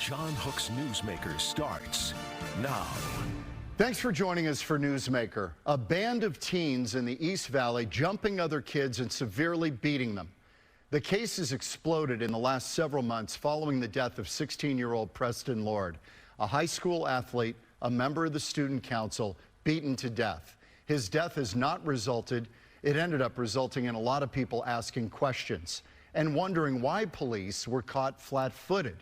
John Hook's Newsmaker starts now. Thanks for joining us for Newsmaker. A band of teens in the East Valley jumping other kids and severely beating them. The case has exploded in the last several months following the death of 16-year-old Preston Lord, a high school athlete, a member of the student council, beaten to death. His death has not resulted. It ended up resulting in a lot of people asking questions and wondering why police were caught flat-footed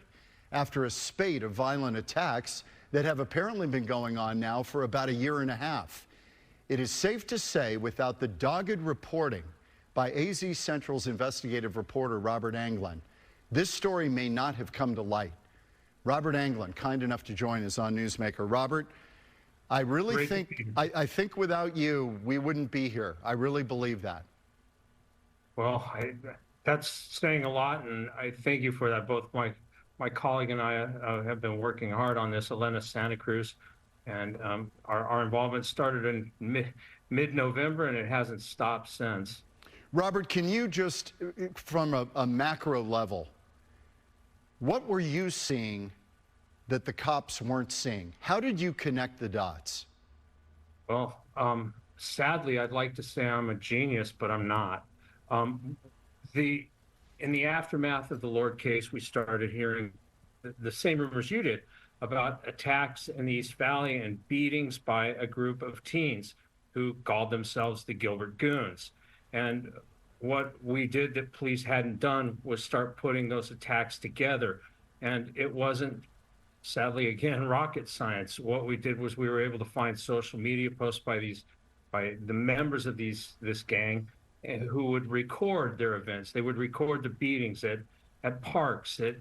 after a spate of violent attacks that have apparently been going on now for about a year and a half. It is safe to say, without the dogged reporting by AZ Central's investigative reporter Robert Anglen, this story may not have come to light. Robert Anglen, kind enough to join us on Newsmaker. Robert, I really think without you, we wouldn't be here. I really believe that. Well, that's saying a lot, and I thank you for that. Both my colleague and I have been working hard on this, Elena Santa Cruz, and our involvement started in mid-November, and it hasn't stopped since. Robert, can you just, from a macro level, what were you seeing that the cops weren't seeing? How did you connect the dots? Well, sadly, I'd like to say I'm a genius, but I'm not. In the aftermath of the Lord case, we started hearing the same rumors you did about attacks in the East Valley and beatings by a group of teens who called themselves the Gilbert Goons. And what we did that police hadn't done was start putting those attacks together. And it wasn't, sadly, again, rocket science. What we did was we were able to find social media posts by the members of this gang, who would record their events. They would record the beatings at parks, at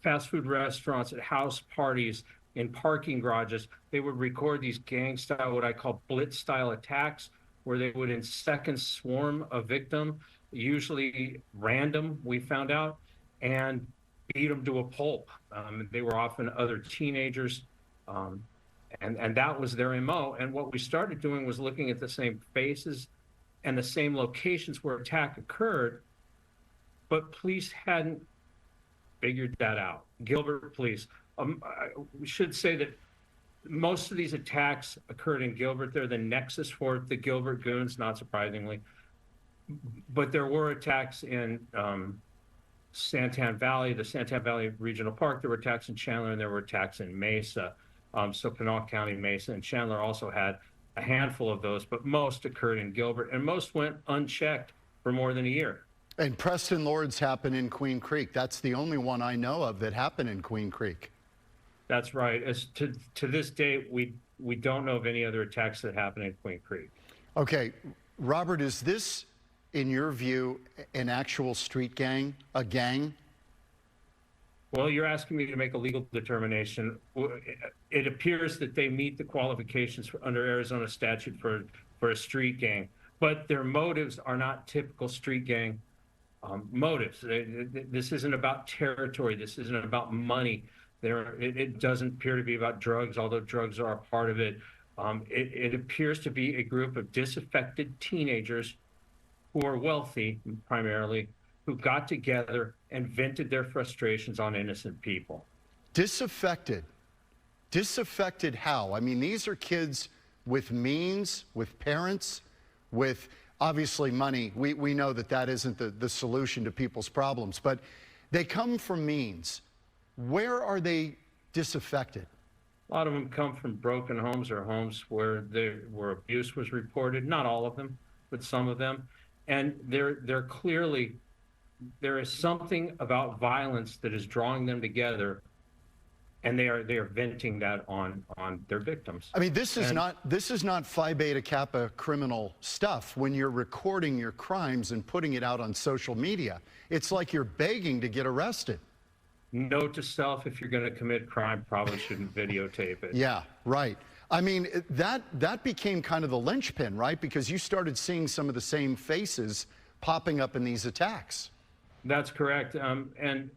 fast food restaurants, at house parties, in parking garages. They would record these gang-style, what I call blitz-style attacks, where they would in seconds swarm a victim, usually random, we found out, and beat them to a pulp. They were often other teenagers, and that was their MO. And what we started doing was looking at the same faces and the same locations where attack occurred, but police hadn't figured that out. Gilbert police. We should say that most of these attacks occurred in Gilbert. They're the nexus for the Gilbert Goons, not surprisingly. But there were attacks in Santan Valley, the Santan Valley Regional Park. There were attacks in Chandler, and there were attacks in Mesa. So Pinal County, Mesa, and Chandler also had a handful of those, but most occurred in Gilbert, and most went unchecked for more than a year. And Preston Lord's happened in Queen Creek. That's the only one I know of that happened in Queen Creek. That's right. As to this day, we don't know of any other attacks that happened in Queen Creek. Okay, Robert, is this, in your view, an actual street gang, a gang? Well, you're asking me to make a legal determination. It appears that they meet the qualifications under Arizona statute for a street gang, but their motives are not typical street gang motives. This isn't about territory. This isn't about money. It doesn't appear to be about drugs, although drugs are a part of it. It appears to be a group of disaffected teenagers who are wealthy, primarily, who got together and vented their frustrations on innocent people. Disaffected? Disaffected how? I mean, these are kids with means, with parents, with obviously money. We know that that isn't the solution to people's problems, but they come from means. Where are they disaffected? A lot of them come from broken homes or homes where abuse was reported. Not all of them, but some of them. And they're clearly, there is something about violence that is drawing them together, and they are venting that on their victims. I mean, this is not Phi Beta Kappa criminal stuff. When you're recording your crimes and putting it out on social media, it's like you're begging to get arrested. Note to self: if you're going to commit crime, probably shouldn't videotape it. Yeah, right. I mean, that became kind of the linchpin, right? Because you started seeing some of the same faces popping up in these attacks. That's correct. And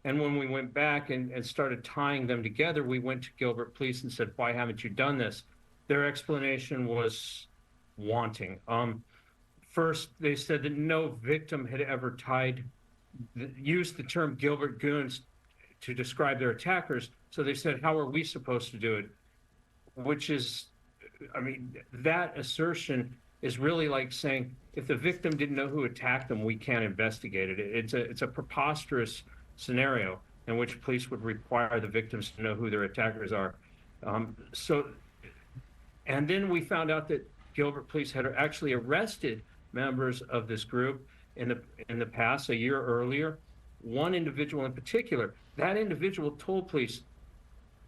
when we went back and started tying them together, we went to Gilbert Police and said, why haven't you done this? Their explanation was wanting. First, they said that no victim had ever used the term Gilbert Goons to describe their attackers. So they said, how are we supposed to do it? Which is, I mean, that assertion is really like saying, if the victim didn't know who attacked them, we can't investigate it. It's a preposterous scenario in which police would require the victims to know who their attackers are. And then we found out that Gilbert police had actually arrested members of this group in the past, a year earlier. One individual in particular, that individual told police,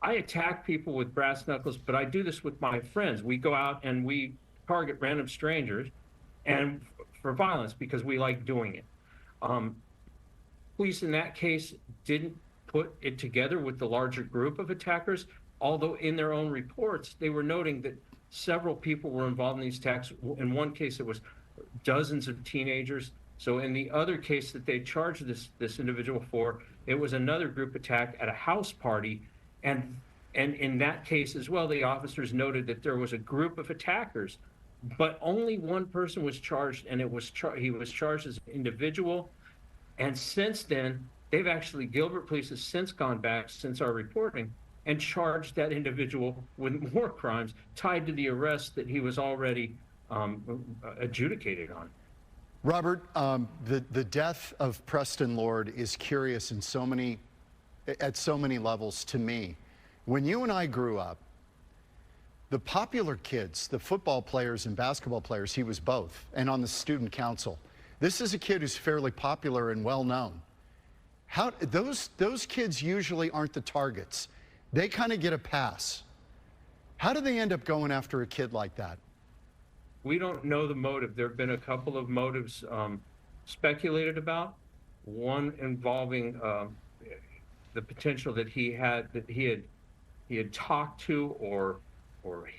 I attack people with brass knuckles, but I do this with my friends. We go out and we target random strangers and for violence because we like doing it. Police in that case didn't put it together with the larger group of attackers, although in their own reports, they were noting that several people were involved in these attacks. In one case, it was dozens of teenagers. So in the other case that they charged this individual for, it was another group attack at a house party. And in that case as well, the officers noted that there was a group of attackers, but only one person was charged, and he was charged as an individual. And since then, Gilbert police has since gone back since our reporting and charged that individual with more crimes tied to the arrest that he was already adjudicated on. Robert, the death of Preston Lord is curious at so many levels to me. When you and I grew up, the popular kids, the football players and basketball players, he was both, and on the student council. This is a kid who's fairly popular and well known. Those kids usually aren't the targets. They kind of get a pass. How do they end up going after a kid like that? We don't know the motive. There have been a couple of motives speculated about. One involving the potential that he had talked to or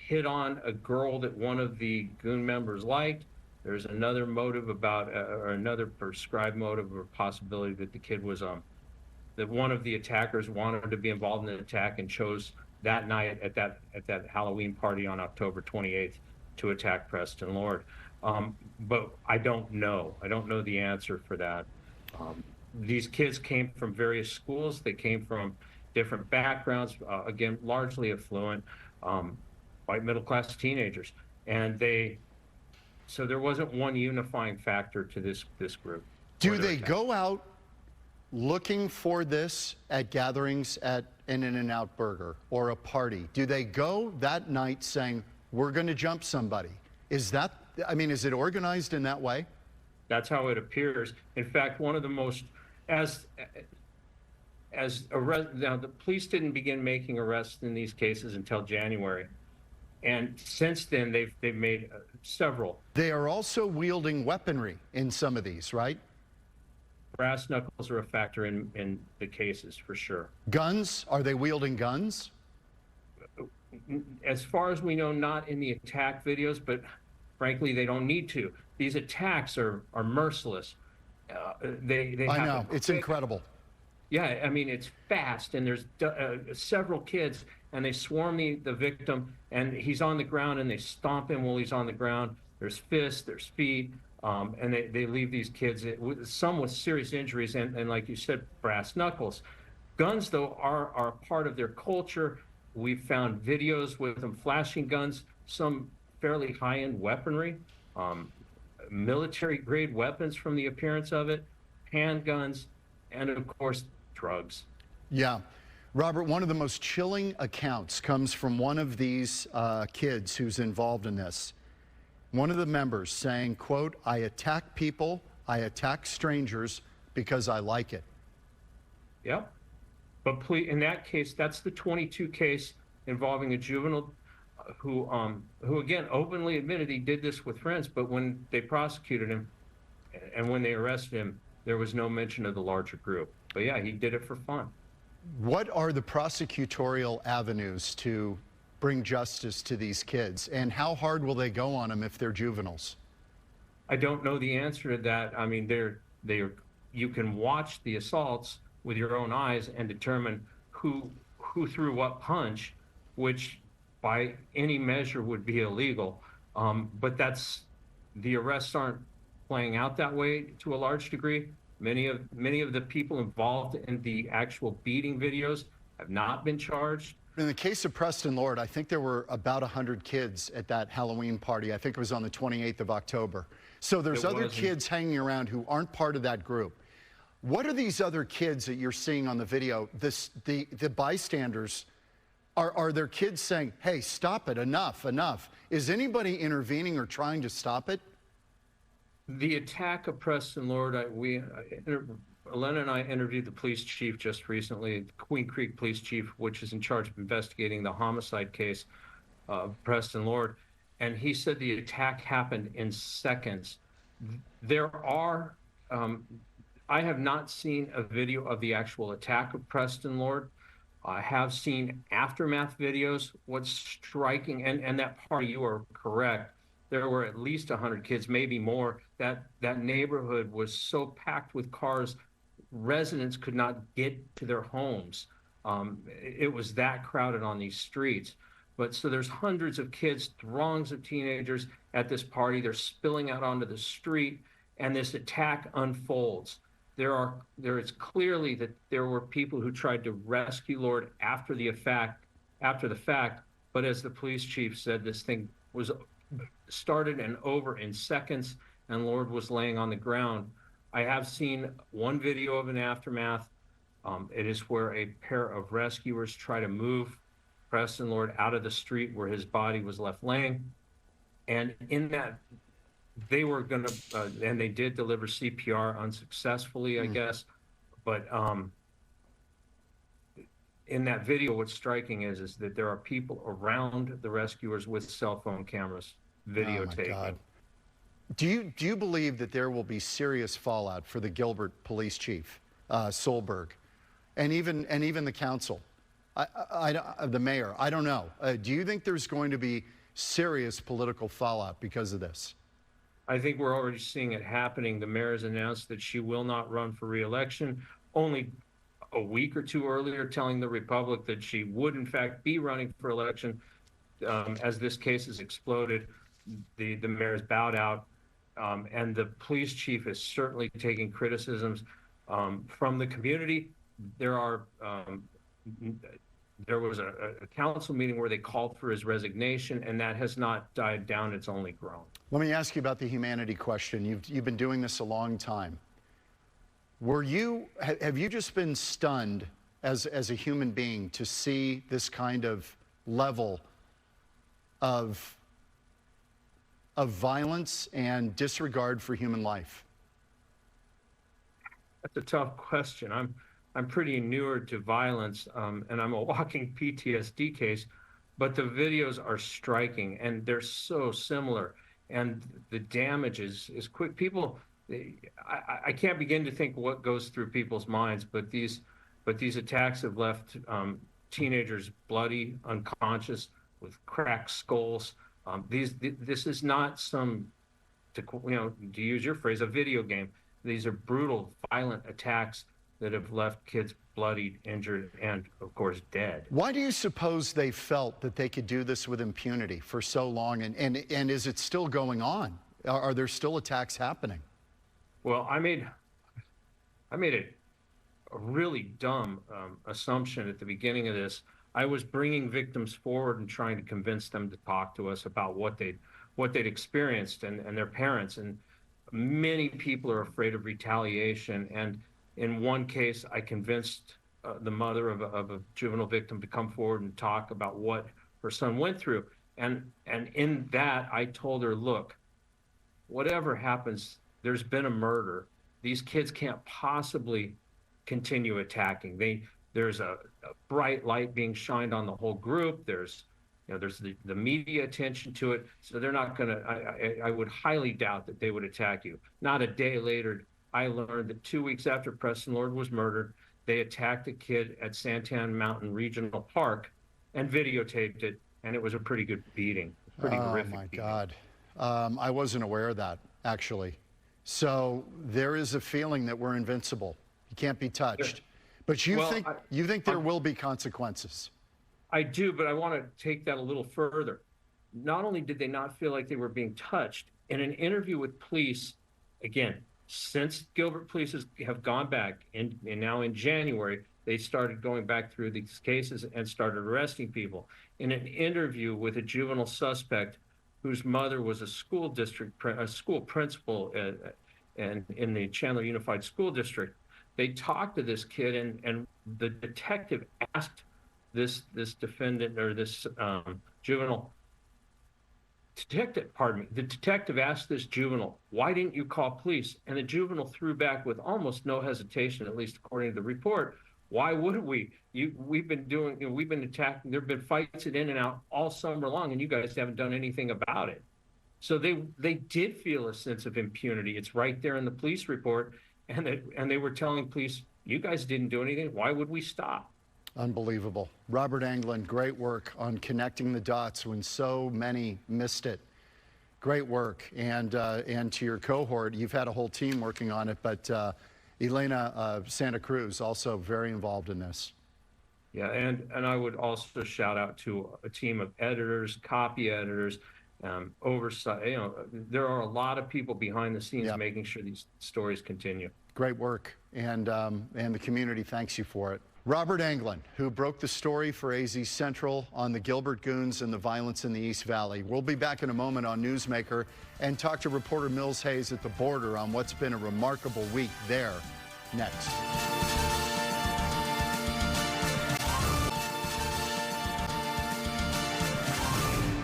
hit on a girl that one of the goon members liked. There's another motive or another prescribed motive or possibility that the kid was that one of the attackers wanted to be involved in the attack and chose that night at that Halloween party on October 28th to attack Preston Lord. But I don't know. I don't know the answer for that. These kids came from various schools. They came from different backgrounds, again, largely affluent, white middle-class teenagers. And so there wasn't one unifying factor to this group. Do they go out looking for this at gatherings at an In-N-Out Burger or a party? Do they go that night saying, we're going to jump somebody? Is it organized in that way? That's how it appears. In fact, one of the most, now the police didn't begin making arrests in these cases until January. And since then, they've made several. They are also wielding weaponry in some of these, right? Brass knuckles are a factor in the cases, for sure. Guns? Are they wielding guns? As far as we know, not in the attack videos, but frankly, they don't need to. These attacks are merciless. I know, it's incredible. Yeah, I mean, it's fast, and there's several kids, and they swarm the victim, and he's on the ground, and they stomp him while he's on the ground. There's fists, there's feet, and they leave these kids, some with serious injuries, and like you said, brass knuckles. Guns, though, are part of their culture. We've found videos with them flashing guns, some fairly high-end weaponry, military-grade weapons from the appearance of it, handguns, and of course, drugs. Yeah. Robert, one of the most chilling accounts comes from one of these kids who's involved in this. One of the members saying, quote, I attack people, I attack strangers because I like it. Yep. But in that case, that's the 22 case involving a juvenile who again openly admitted he did this with friends, but when they prosecuted him and when they arrested him, there was no mention of the larger group. But yeah, he did it for fun. What are the prosecutorial avenues to bring justice to these kids, and how hard will they go on them if they're juveniles? I don't know the answer to that. I mean, you can watch the assaults with your own eyes and determine who threw what punch, which by any measure would be illegal. But the arrests aren't playing out that way to a large degree. Many of the people involved in the actual beating videos have not been charged. In the case of Preston Lord, I think there were about 100 kids at that Halloween party. I think it was on the 28th of October. So there's other kids hanging around who aren't part of that group. What are these other kids that you're seeing on the video? The bystanders, are there kids saying, hey, stop it, enough, enough? Is anybody intervening or trying to stop it? The attack of Preston Lord, Elena and I interviewed the police chief just recently, the Queen Creek police chief, which is in charge of investigating the homicide case of Preston Lord. And he said the attack happened in seconds. There are, I have not seen a video of the actual attack of Preston Lord. I have seen aftermath videos. What's striking, and that part, you are correct, there were at least 100 kids, maybe more. That neighborhood was so packed with cars, residents could not get to their homes. It was that crowded on these streets. But so there's hundreds of kids, throngs of teenagers at this party. They're spilling out onto the street, and this attack unfolds. There is clearly that there were people who tried to rescue Lord after the fact. But as the police chief said, this thing was started and over in seconds, and Lord was laying on the ground. I have seen one video of an aftermath. It is where a pair of rescuers try to move Preston Lord out of the street where his body was left laying. And in that, they were going to, and they did deliver CPR unsuccessfully, I guess. But in that video, what's striking is that there are people around the rescuers with cell phone cameras videotaping. Oh my God. Do you believe that there will be serious fallout for the Gilbert police chief, Solberg, and even the council, the mayor? I don't know. Do you think there's going to be serious political fallout because of this? I think we're already seeing it happening. The mayor has announced that she will not run for re-election, only a week or two earlier telling the Republic that she would in fact be running for election. As this case has exploded, the mayor's bowed out, and the police chief is certainly taking criticisms from the community. There was a council meeting where they called for his resignation, and that has not died down. It's only grown. Let me ask you about the humanity question. You've been doing this a long time. Have you just been stunned as a human being to see this kind of level of violence and disregard for human life? That's a tough question. I'm pretty inured to violence, and I'm a walking PTSD case, but the videos are striking, and they're so similar, and the damage is quick. People, I can't begin to think what goes through people's minds, but these attacks have left teenagers bloody, unconscious, with cracked skulls. This is not some, to use your phrase, a video game. These are brutal, violent attacks that have left kids bloodied, injured, and of course dead. Why do you suppose they felt that they could do this with impunity for so long, and is it still going on? Are there still attacks happening? Well, I made a really dumb assumption at the beginning of this. I was bringing victims forward and trying to convince them to talk to us about what they'd experienced and their parents. And many people are afraid of retaliation. And in one case, I convinced the mother of a juvenile victim to come forward and talk about what her son went through. And in that, I told her, look, whatever happens, there's been a murder. These kids can't possibly continue attacking. There's a bright light being shined on the whole group. There's the media attention to it. So they're not gonna, I would highly doubt that they would attack you. Not a day later, I learned that 2 weeks after Preston Lord was murdered, they attacked a kid at Santan Mountain Regional Park and videotaped it, and it was a pretty good beating. Pretty horrific. Oh my God. I wasn't aware of that, actually. So there is a feeling that we're invincible. You can't be touched. Yeah. But you think there will be consequences? I do, but I want to take that a little further. Not only did they not feel like they were being touched, in an interview with police, again, Since Gilbert police have gone back, and now in January, they started going back through these cases and started arresting people. In an interview with a juvenile suspect whose mother was a school principal and in the Chandler Unified School District, they talked to this kid, and the detective asked this defendant, or this juvenile detective, pardon me, the detective asked this juvenile, "Why didn't you call police?" And the juvenile threw back with almost no hesitation, at least according to the report, "Why wouldn't we? We've been attacking. There've been fights in and out all summer long, and you guys haven't done anything about it." So they did feel a sense of impunity. It's right there in the police report, and they were telling police, "You guys didn't do anything. Why would we stop?" Unbelievable. Robert Anglen, great work on connecting the dots when so many missed it. Great work. And to your cohort, you've had a whole team working on it, but Elena Santa Cruz also very involved in this. Yeah, and I would also shout out to a team of editors, copy editors, oversight. There are a lot of people behind the scenes making sure these stories continue. Great work, and the community thanks you for it. Robert Anglen, who broke the story for AZ Central on the Gilbert Goons and the violence in the East Valley. We'll be back in a moment on Newsmaker and talk to reporter Mills Hayes at the border on what's been a remarkable week there next.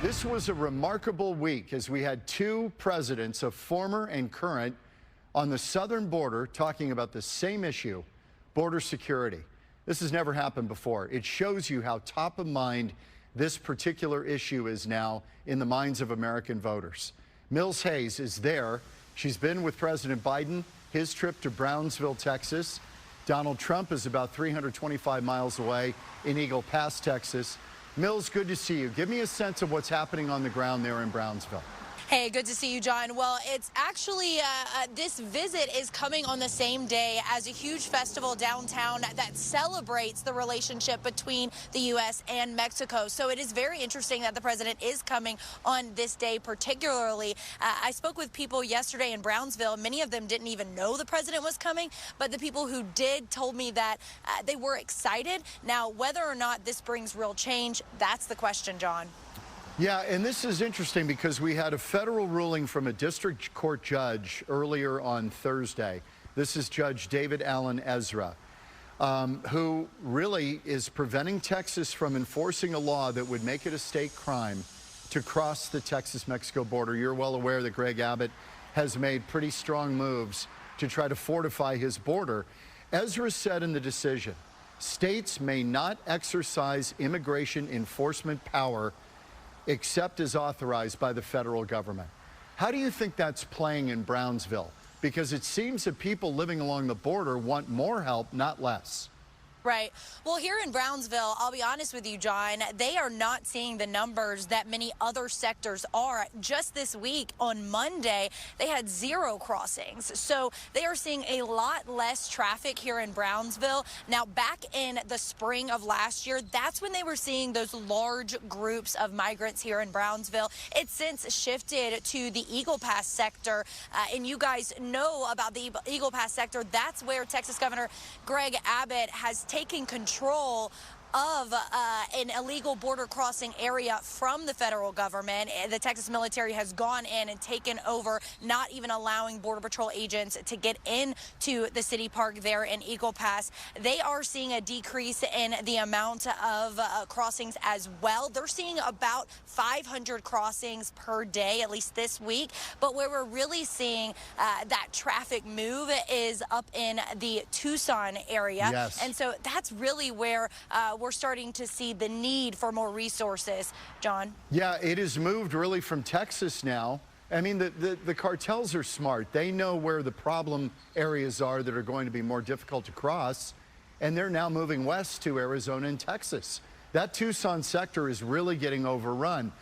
This was a remarkable week as we had two presidents, a former and current, on the southern border talking about the same issue, border security. This has never happened before. It shows you how top of mind this particular issue is now in the minds of American voters. Mills Hayes is there. She's been with President Biden, his trip to Brownsville, Texas. Donald Trump is about 325 miles away in Eagle Pass, Texas. Mills, good to see you. Give me a sense of what's happening on the ground there in Brownsville. Hey, good to see you, John. Well, it's actually, this visit is coming on the same day as a huge festival downtown that celebrates the relationship between the U.S. and Mexico. So it is very interesting that the president is coming on this day particularly. I spoke with people yesterday in Brownsville. Many of them didn't even know the president was coming, but the people who did told me that they were excited. Now, whether or not this brings real change, that's the question, John. Yeah, and this is interesting because we had a federal ruling from a district court judge earlier on Thursday. This is Judge David Allen Ezra, who really is preventing Texas from enforcing a law that would make it a state crime to cross the Texas-Mexico border. You're well aware that Greg Abbott has made pretty strong moves to try to fortify his border. Ezra said in the decision, states may not exercise immigration enforcement power except as authorized by the federal government. How do you think that's playing in Brownsville? Because it seems that people living along the border want more help, not less. Right. Well, here in Brownsville, I'll be honest with you, John, they are not seeing the numbers that many other sectors are. Just this week, on Monday, they had 0 crossings. So they are seeing a lot less traffic here in Brownsville. Now, back in the spring of last year, that's when they were seeing those large groups of migrants here in Brownsville. It's since shifted to the Eagle Pass sector. And you guys know about the Eagle Pass sector. That's where Texas Governor Greg Abbott has taking control of an illegal border crossing area from the federal government. The Texas military has gone in and taken over, not even allowing Border Patrol agents to get into the city park there in Eagle Pass. They are seeing a decrease in the amount of crossings as well. They're seeing about 500 crossings per day, at least this week. But where we're really seeing that traffic move is up in the Tucson area. Yes. And so that's really where we're starting to see the need for more resources, John. Yeah, it has moved really from Texas now. I mean, the cartels are smart. They know where the problem areas are that are going to be more difficult to cross, and they're now moving west to Arizona and Texas. That Tucson sector is really getting overrun.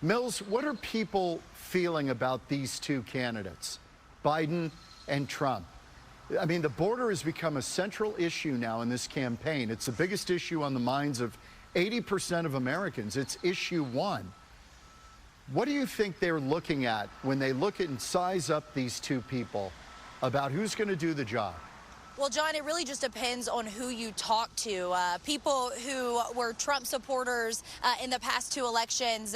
Mills, what are people feeling about these two candidates, Biden and Trump? I mean, the border has become a central issue now in this campaign. It's the biggest issue on the minds of 80% of Americans. It's issue one. What do you think they're looking at when they look at and size up these two people about who's going to do the job? Well, John, it really just depends on who you talk to. People who were Trump supporters in the past two elections,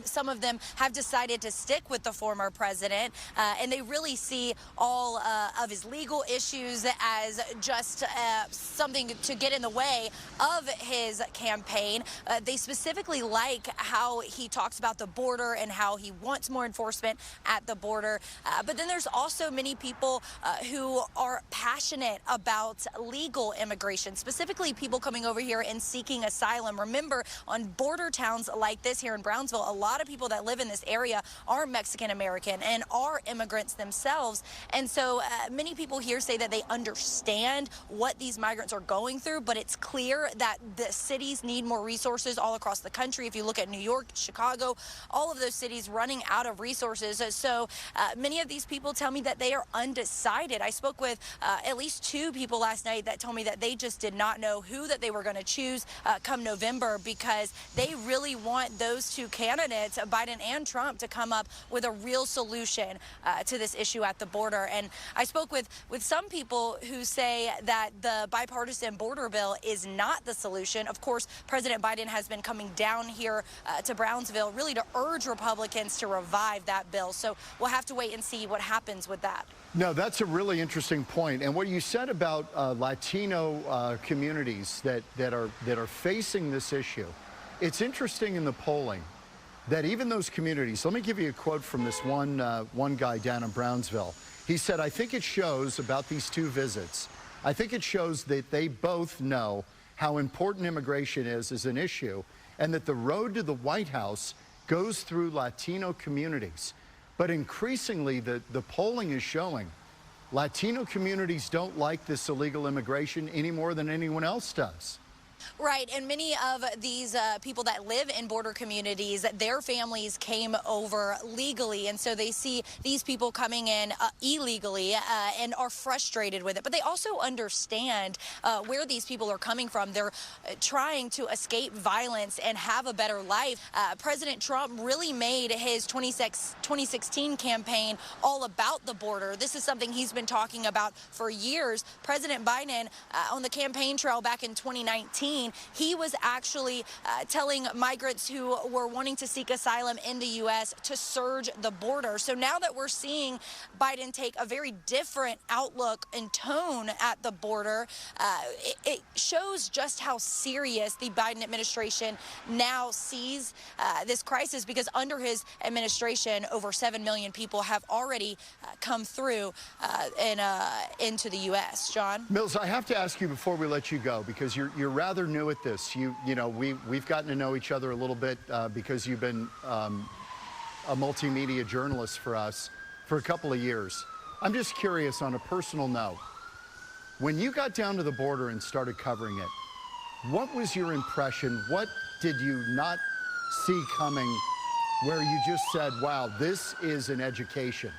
some of them have decided to stick with the former president, and they really see all of his legal issues as just something to get in the way of his campaign. They specifically like how he talks about the border and how he wants more enforcement at the border. But then there's also many people who are passionate about legal immigration, specifically people coming over here and seeking asylum. Remember, on border towns like this here in Brownsville, a lot of people that live in this area are Mexican American and are immigrants themselves. And so many people here say that they understand what these migrants are going through, but it's clear that the cities need more resources all across the country. If you look at New York, Chicago, all of those cities running out of resources. So many of these people tell me that they are undecided. I spoke with at least two people last night that told me that they just did not know who that they were going to choose come November, because they really want those two candidates, Biden and Trump, to come up with a real solution to this issue at the border. And I spoke with some people who say that the bipartisan border bill is not the solution. Of course, President Biden has been coming down here to Brownsville really to urge Republicans to revive that bill. So we'll have to wait and see what happens with that. No, that's a really interesting point. And what you said about Latino communities that are facing this issue, it's interesting in the polling that even those communities, let me give you a quote from this one guy down in Brownsville. He said, I think it shows about these two visits, I think it shows that they both know how important immigration is as an issue, and that the road to the White House goes through Latino communities. But increasingly, the polling is showing Latino communities don't like this illegal immigration any more than anyone else does. Right, and many of these people that live in border communities, their families came over legally, and so they see these people coming in illegally and are frustrated with it. But they also understand where these people are coming from. They're trying to escape violence and have a better life. President Trump really made his 2016 campaign all about the border. This is something he's been talking about for years. President Biden, on the campaign trail back in 2019, he was actually telling migrants who were wanting to seek asylum in the U.S. to surge the border. So now that we're seeing Biden take a very different outlook and tone at the border, it shows just how serious the Biden administration now sees this crisis, because under his administration, over 7 million people have already come through into the U.S. John? Mills, I have to ask you before we let you go, because you're rather new at this. You know, we've gotten to know each other a little bit because you've been a multimedia journalist for us for a couple of years. I'm just curious, on a personal note, when you got down to the border and started covering it, what was your impression? What did you not see coming where you just said, wow, this is an education?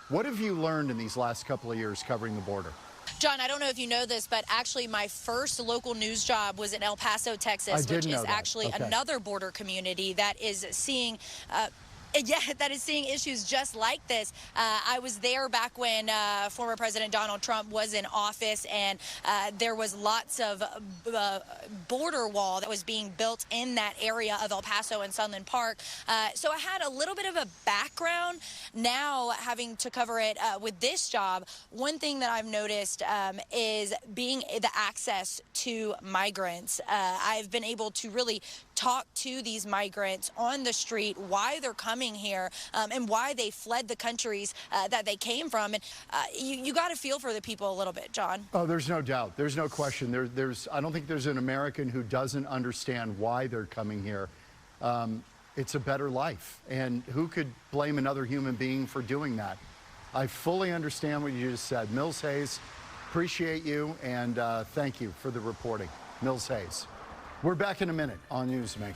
What have you learned in these last couple of years covering the border? John, I don't know if you know this, but actually my first local news job was in El Paso, Texas, which is actually another border community that is seeing issues just like this. I was there back when former President Donald Trump was in office, and there was lots of border wall that was being built in that area of El Paso and Sunland Park. So I had a little bit of a background. Now, having to cover it with this job, one thing that I've noticed is being the access to migrants. I've been able to really talk to these migrants on the street, why they're coming here, and why they fled the countries that they came from. And you got to feel for the people a little bit, John. Oh, there's no doubt. There's no question. I don't think there's an American who doesn't understand why they're coming here. It's a better life. And who could blame another human being for doing that? I fully understand what you just said. Mills Hayes, appreciate you, and thank you for the reporting. Mills Hayes. We're back in a minute on Newsmaker.